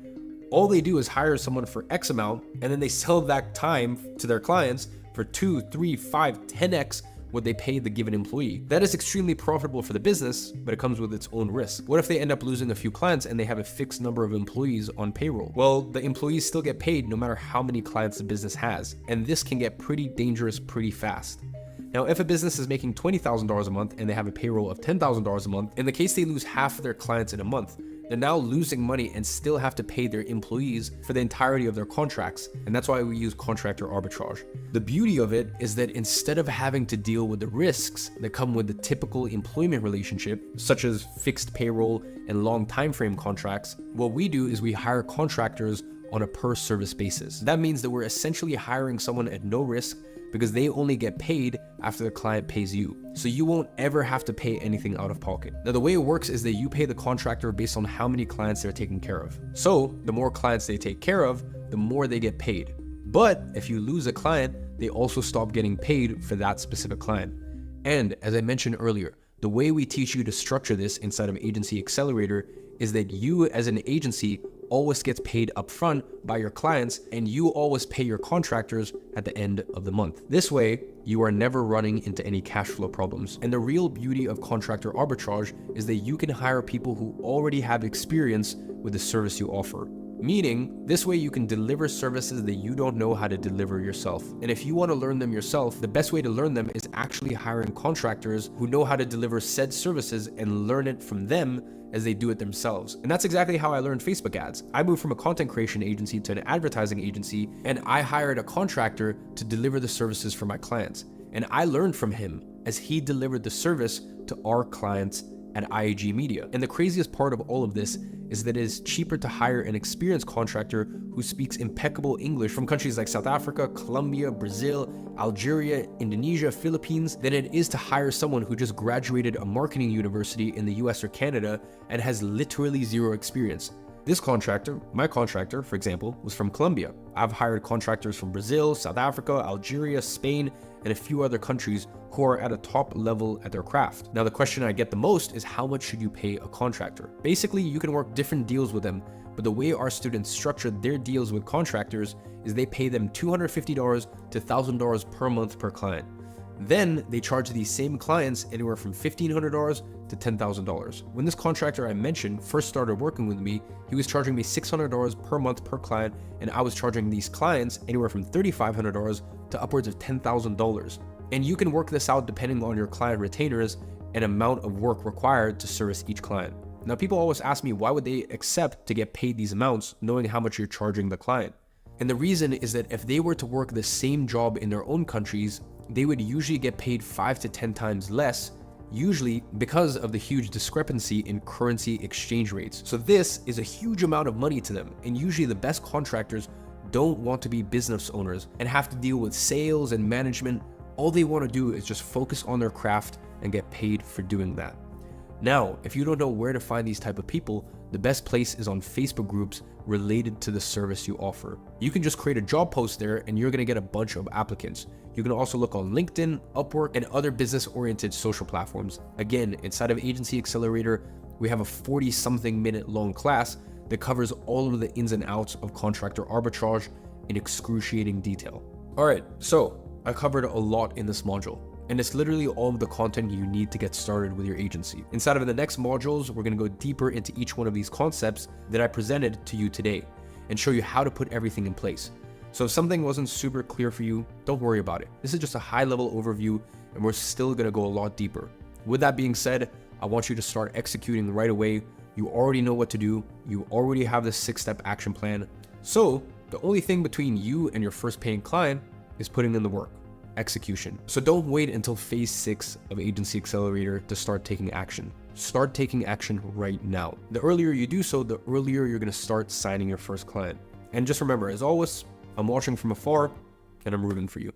all they do is hire someone for X amount, and then they sell that time to their clients for 2, 3, 5, 10x what they pay the given employee. That is extremely profitable for the business, but it comes with its own risk. What if they end up losing a few clients and they have a fixed number of employees on payroll? Well, the employees still get paid no matter how many clients the business has, and this can get pretty dangerous pretty fast. Now, if a business is making $20,000 a month and they have a payroll of $10,000 a month, in the case they lose half of their clients in a month, they're now losing money and still have to pay their employees for the entirety of their contracts, and that's why we use contractor arbitrage. The beauty of it is that instead of having to deal with the risks that come with the typical employment relationship, such as fixed payroll and long time frame contracts, what we do is we hire contractors on a per service basis. That means that we're essentially hiring someone at no risk because they only get paid after the client pays you. So you won't ever have to pay anything out of pocket. Now, the way it works is that you pay the contractor based on how many clients they're taking care of. So the more clients they take care of, the more they get paid. But if you lose a client, they also stop getting paid for that specific client. And as I mentioned earlier, the way we teach you to structure this inside of Agency Accelerator is that you as an agency always gets paid upfront by your clients, and you always pay your contractors at the end of the month. This way, you are never running into any cash flow problems. And the real beauty of contractor arbitrage is that you can hire people who already have experience with the service you offer. Meaning, this way you can deliver services that you don't know how to deliver yourself. And if you want to learn them yourself, the best way to learn them is actually hiring contractors who know how to deliver said services and learn it from them as they do it themselves. And that's exactly how I learned Facebook ads. I moved from a content creation agency to an advertising agency, and I hired a contractor to deliver the services for my clients. And I learned from him as he delivered the service to our clients at IAG Media. And the craziest part of all of this is that it is cheaper to hire an experienced contractor who speaks impeccable English from countries like South Africa, Colombia, Brazil, Algeria, Indonesia, Philippines, than it is to hire someone who just graduated a marketing university in the US or Canada and has literally zero experience. This contractor, my contractor, for example, was from Colombia. I've hired contractors from Brazil, South Africa, Algeria, Spain, and a few other countries who are at a top level at their craft. Now, the question I get the most is how much should you pay a contractor? Basically, you can work different deals with them, but the way our students structure their deals with contractors is they pay them $250 to $1,000 per month per client. Then they charge these same clients anywhere from $1,500 to $10,000. When this contractor I mentioned first started working with me, he was charging me $600 per month per client, and I was charging these clients anywhere from $3,500 to upwards of $10,000. And you can work this out depending on your client retainers and amount of work required to service each client. Now, people always ask me, why would they accept to get paid these amounts knowing how much you're charging the client? And the reason is that if they were to work the same job in their own countries, they would usually get paid 5 to 10 times less, usually because of the huge discrepancy in currency exchange rates. So this is a huge amount of money to them, and usually the best contractors don't want to be business owners and have to deal with sales and management. All they want to do is just focus on their craft and get paid for doing that. Now, if you don't know where to find these type of people, the best place is on Facebook groups related to the service you offer. You can just create a job post there and you're going to get a bunch of applicants. You can also look on LinkedIn, Upwork, and other business-oriented social platforms. Again, inside of Agency Accelerator, we have a 40-something minute long class that covers all of the ins and outs of contractor arbitrage in excruciating detail. All right, so I covered a lot in this module, and it's literally all of the content you need to get started with your agency. Inside of the next modules, we're gonna go deeper into each one of these concepts that I presented to you today and show you how to put everything in place. So if something wasn't super clear for you, don't worry about it. This is just a high-level overview, and we're still gonna go a lot deeper. With that being said, I want you to start executing right away. You already know what to do. You already have the 6-step action plan. So the only thing between you and your first paying client is putting in the work. Execution. So don't wait until phase 6 of Agency Accelerator to start taking action. Start taking action right now. The earlier you do so, the earlier you're going to start signing your first client. And just remember, as always, I'm watching from afar and I'm rooting for you.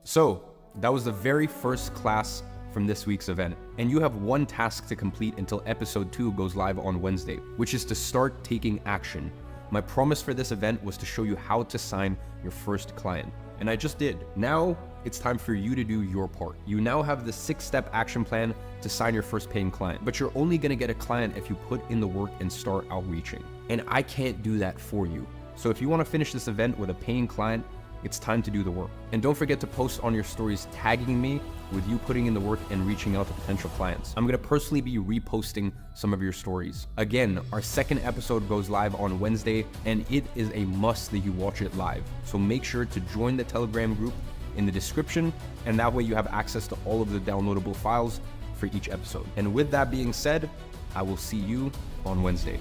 So that was the very first class from this week's event. And you have one task to complete until episode 2 goes live on Wednesday, which is to start taking action. My promise for this event was to show you how to sign your first client. And I just did. Now it's time for you to do your part. You now have the 6-step action plan to sign your first paying client, but you're only gonna get a client if you put in the work and start outreaching. And I can't do that for you. So if you wanna finish this event with a paying client, it's time to do the work. And don't forget to post on your stories tagging me with you putting in the work and reaching out to potential clients. I'm gonna personally be reposting some of your stories. Again, our second episode goes live on Wednesday, and it is a must that you watch it live. So make sure to join the Telegram group in the description, and that way you have access to all of the downloadable files for each episode. And with that being said, I will see you on Wednesday.